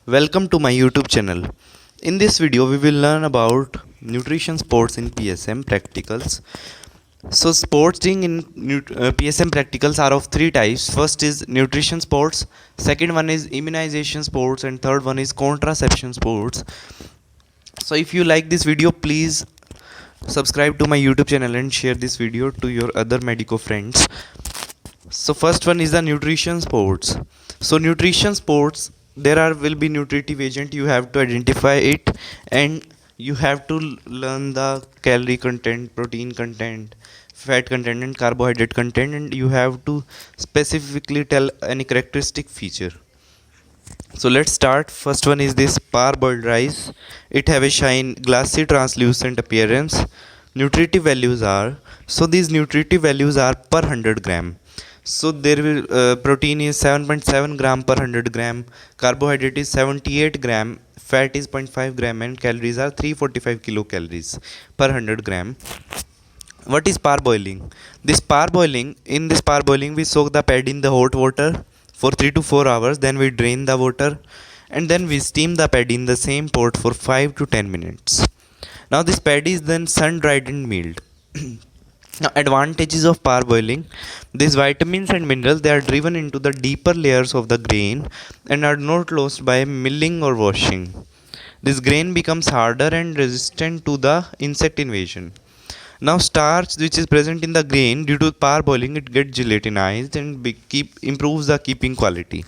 Welcome to my YouTube channel. In this video, we will learn about nutrition sports in PSM practicals. So, sporting in PSM practicals are of three types. First is nutrition sports, second one is immunization sports, and third one is contraception sports. So, if you like this video, please subscribe to my YouTube channel and share this video to your other medico friends. So first one is the nutrition sports. So nutrition sports, there are will be nutritive agent, you have to identify it, and you have to learn the calorie content, protein content, fat content, and carbohydrate content, and you have to specifically tell any characteristic feature. So let's start. First one is this parboiled rice. It have a shine, glassy, translucent appearance. Nutritive values are, so these nutritive values are per 100 gram. So there will protein is 7.7 gram per 100 gram, carbohydrate is 78 gram, fat is 0.5 gram, and calories are 345 kilocalories per 100 gram. What is parboiling? In this parboiling, we soak the paddy in the hot water for 3 to 4 hours, then we drain the water, and then we steam the paddy in the same pot for 5 to 10 minutes. Now this paddy is then sun dried and milled. Now advantages of parboiling: these vitamins and minerals, they are driven into the deeper layers of the grain and are not lost by milling or washing. This grain becomes harder and resistant to the insect invasion. Now starch which is present in the grain, due to parboiling, it gets gelatinized and improves the keeping quality.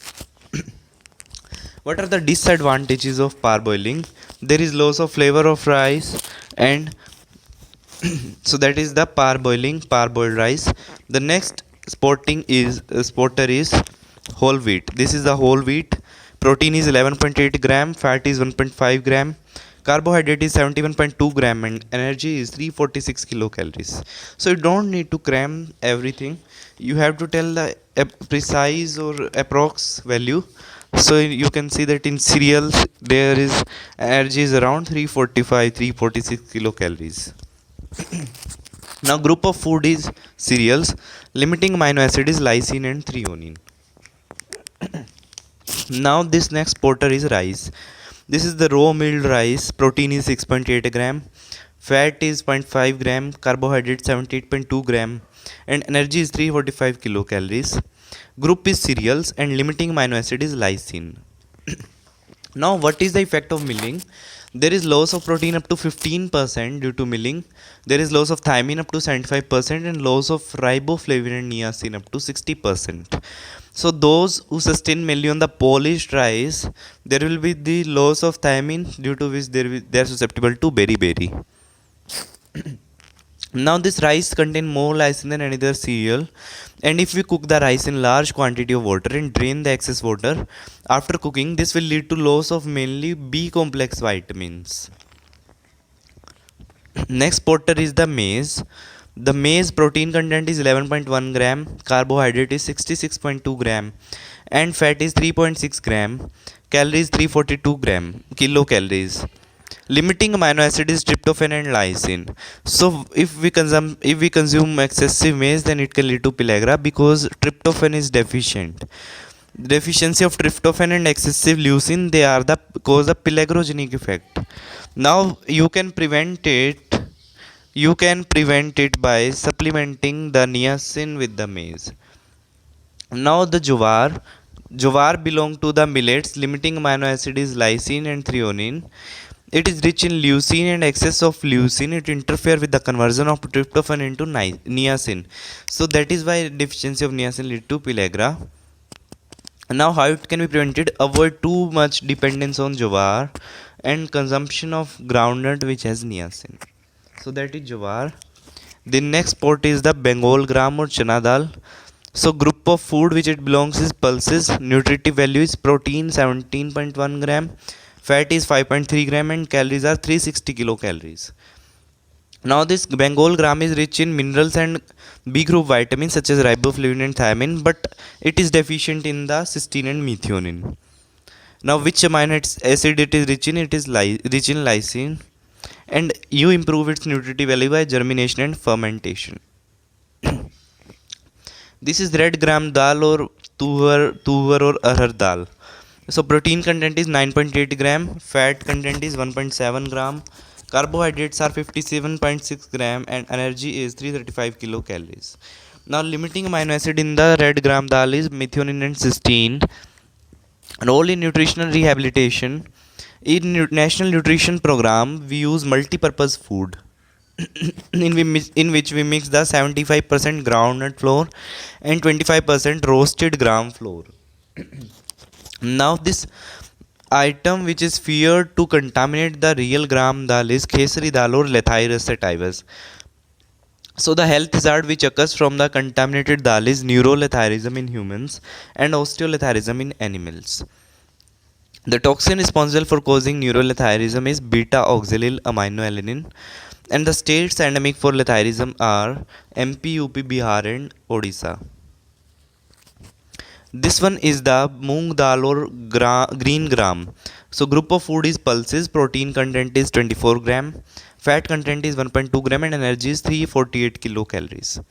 What are the disadvantages of parboiling? There is loss of flavor of rice, and so that is the parboiled rice. The next spotter is whole wheat. This is the whole wheat. Protein is 11.8 gram, fat is 1.5 gram, carbohydrate is 71.2 gram, and energy is 346 kilocalories. So you don't need to cram everything, you have to tell the precise or approx value. So you can see that in cereals there is energy is around 345 346 kilocalories. Now group of food is cereals. Limiting amino acid is lysine and threonine. Now this next porter is rice. This is the raw milled rice. Protein is 6.8 gram, fat is 0.5 gram, carbohydrate 78.2 gram, and energy is 345 kilocalories. Group is cereals and limiting amino acid is lysine. Now what is the effect of milling? There is loss of protein up to 15% due to milling. There is loss of thiamine up to 75% and loss of riboflavin and niacin up to 60%. So those who sustain mainly on the polished rice, there will be the loss of thiamine, due to which they are susceptible to beriberi. Now this rice contain more lysine than any other cereal, and if we cook the rice in large quantity of water and drain the excess water after cooking, this will lead to loss of mainly B complex vitamins. Next porter is the maize. The maize protein content is 11.1 gram, carbohydrate is 66.2 gram, and fat is 3.6 gram, calories 342 kilocalories. Limiting amino acid is tryptophan and lysine. So if we consume excessive maize, then it can lead to pellagra because tryptophan is deficient. Deficiency of tryptophan and excessive leucine, they are the cause of pellagrogenic effect. Now you can prevent it by supplementing the niacin with the maize. Now the jowar belong to the millets. Limiting amino acid is lysine and threonine. It is rich in leucine, and excess of leucine, it interfere with the conversion of tryptophan into niacin. So that is why deficiency of niacin lead to pellagra. Now how it can be prevented? Avoid too much dependence on jowar and consumption of groundnut which has niacin. So that is jowar. The next sport is the Bengal gram or chana dal. So group of food which it belongs is pulses. Nutritive value is protein 17.1 gram, fat is 5.3 gram, and calories are 360 kilocalories. Now this Bengal gram is rich in minerals and B group vitamins such as riboflavin and thiamine, but it is deficient in the cysteine and methionine. Now which amino acid it is rich in? It is rich in lysine, and you improve its nutritive value by germination and fermentation. This is red gram dal or tuvar or arhar dal. So protein content is 9.8 gram, fat content is 1.7 gram, carbohydrates are 57.6 gram, and energy is 335 kilocalories. Now limiting amino acid in the red gram dal is methionine and cysteine. Role in nutritional rehabilitation. In National Nutrition Program, we use multi-purpose food in which we mix the 75% groundnut flour and 25% roasted gram flour. Now this item which is feared to contaminate the real gram dal is Khesari dal or Lathyrus sativus. So the health hazard which occurs from the contaminated dal is neuroletharism in humans and osteoletharism in animals. The toxin responsible for causing neuroletharism is beta oxalyl aminoalanine, and the states endemic for letharism are MP, UP, Bihar, and Odisha. This one is the moong dal or green gram. So group of food is pulses, protein content is 24 gram, fat content is 1.2 gram, and energy is 348 kilocalories.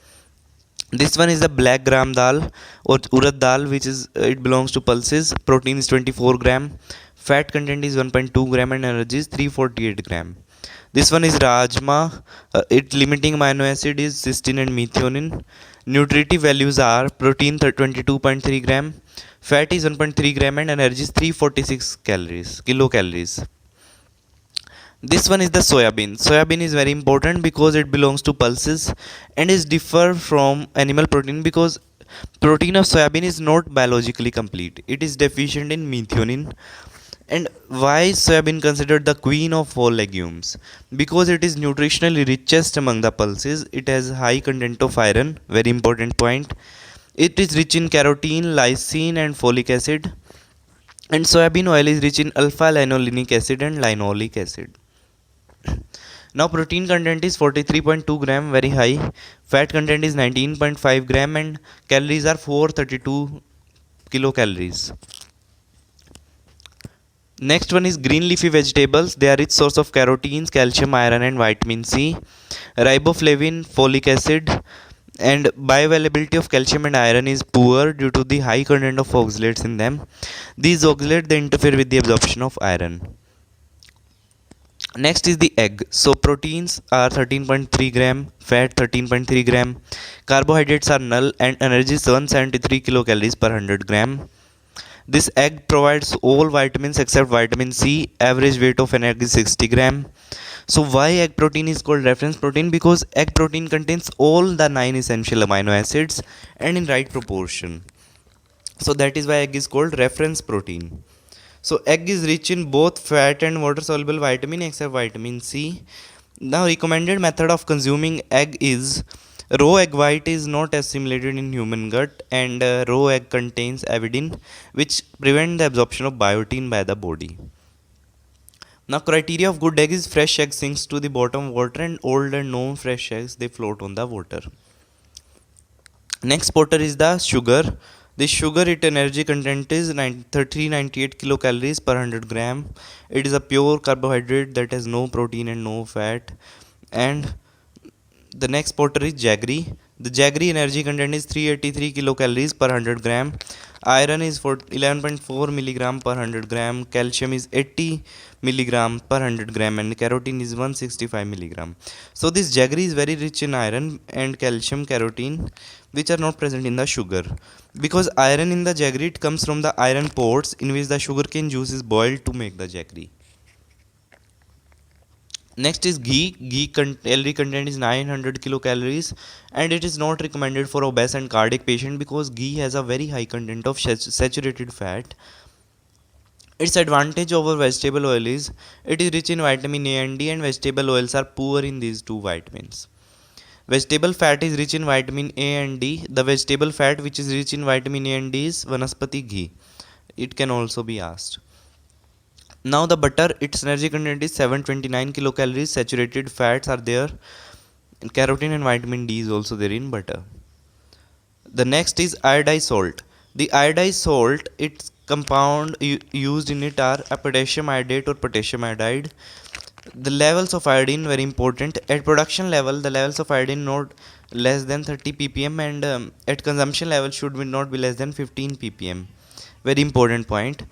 This one is the black gram dal or urad dal, which is it belongs to pulses. Protein is 24 gram, fat content is 1.2 gram, and energy is 348 gram. This one is rajma. It limiting amino acid is cysteine and methionine. Nutritive values are protein 22.3 gram, fat is 1.3 gram, and energy is 346 kilocalories. This one is the soybean. Soybean is very important because it belongs to pulses and is differ from animal protein because protein of soybean is not biologically complete. It is deficient in methionine. And why is soybean considered the queen of all legumes? Because it is nutritionally richest among the pulses. It has high content of iron, very important point. It is rich in carotene, lysine, and folic acid. And soybean oil is rich in alpha linolenic acid and linoleic acid. Now protein content is 43.2 gram, very high. Fat content is 19.5 gram, and calories are 432 kilocalories. Next one is green leafy vegetables. They are rich source of carotenes, calcium, iron, and vitamin C, riboflavin, folic acid, and bioavailability of calcium and iron is poor due to the high content of oxalates in them. These oxalates they interfere with the absorption of iron. Next is the egg. So proteins are 13.3 gram, fat 13.3 gram, carbohydrates are null, and energy is 173 kilocalories per 100 gram. This egg provides all vitamins except vitamin C. Average weight of an egg is 60 gram. So why egg protein is called reference protein? Because egg protein contains all the 9 essential amino acids and in right proportion. So that is why egg is called reference protein. So egg is rich in both fat and water soluble vitamin except vitamin C. Now recommended method of consuming egg is raw egg white is not assimilated in human gut, and raw egg contains avidin which prevent the absorption of biotin by the body. Now criteria of good egg is fresh egg sinks to the bottom water and old and non fresh eggs they float on the water. Next potter is the sugar. The sugar it energy content is 398 kilocalories per 100 gram. It is a pure carbohydrate that has no protein and no fat. And the next potter is jaggery. The jaggery energy content is 383 kilocalories per 100 gram. Iron is 11.4 milligram per 100 gram. Calcium is 80 milligram per 100 gram, and carotene is 165 milligram. So this jaggery is very rich in iron and calcium, carotene, which are not present in the sugar. Because iron in the jaggery it comes from the iron pots in which the sugarcane juice is boiled to make the jaggery. Next is ghee. Calorie content is 900 kilocalories, and it is not recommended for obese and cardiac patient because ghee has a very high content of saturated fat. Its advantage over vegetable oil is it is rich in vitamin A and D, and vegetable oils are poor in these two vitamins. Vegetable fat is rich in vitamin A and D. The vegetable fat which is rich in vitamin A and D is Vanaspati ghee. It can also be asked. Now the butter, its energy content is 729 kilocalories. Saturated fats are there. And carotene and vitamin D is also there in butter. The next is iodized salt. The iodized salt, its compound used in it are a potassium iodate or potassium iodide. The levels of iodine very important. At production level, the levels of iodine not less than 30 ppm, and at consumption level should not be less than 15 ppm. Very important point.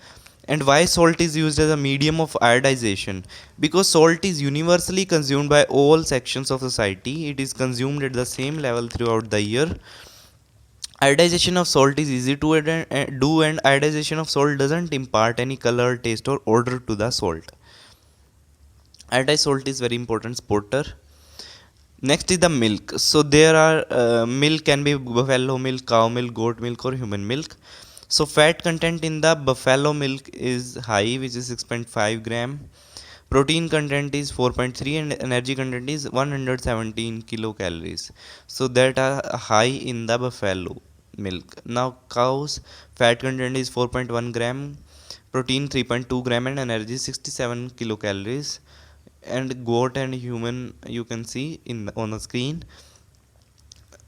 And why salt is used as a medium of iodization? Because salt is universally consumed by all sections of society. It is consumed at the same level throughout the year. Iodization of salt is easy to do, and iodization of salt doesn't impart any color, taste, or odor to the salt. Iodized salt is very important supporter. Next is the milk. So there are milk can be buffalo milk, cow milk, goat milk, or human milk. So fat content in the buffalo milk is high, which is 6.5 gram. Protein content is 4.3 and energy content is 117 kilocalories. So that are high in the buffalo milk. Now cows fat content is 4.1 gram, protein 3.2 gram, and energy 67 kilocalories. And goat and human you can see in on the screen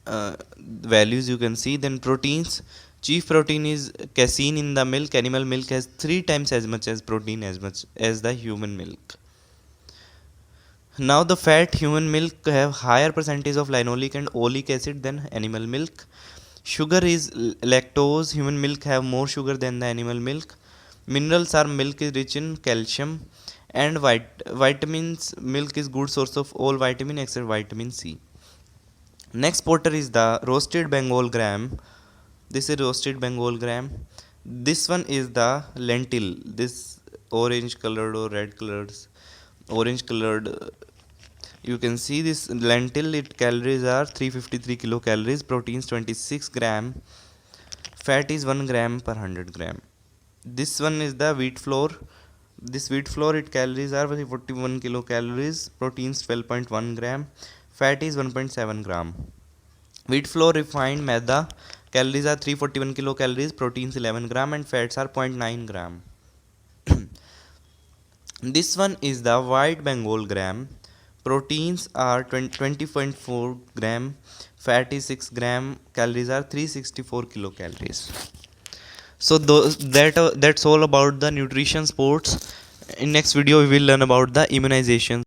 values you can see. Then proteins, chief protein is casein in the milk. Animal milk has 3 times as much as protein as much as the human milk. Now the fat human milk have higher percentage of linoleic and oleic acid than animal milk. Sugar is lactose. Human milk have more sugar than the animal milk. Minerals are milk is rich in calcium and vitamins. Milk is good source of all vitamin except vitamin C. Next porter is the roasted Bengal gram. This is roasted Bengal gram. This one is the lentil. This orange colored or red colored, orange colored. You can see this lentil. It calories are 353 kilocalories. Proteins 26 gram. Fat is 1 gram per 100 gram. This one is the wheat flour. This wheat flour it calories are 41 kilocalories. Proteins 12.1 gram. Fat is 1.7 gram. Wheat flour refined maida, calories are 341 kilocalories, proteins 11 gram, and fats are 0.9 gram. This one is the white Bengal gram. Proteins are 20.4 gram, fat is 6 gram, calories are 364 kilocalories. So that's all about the nutrition sports. In next video we will learn about the immunization.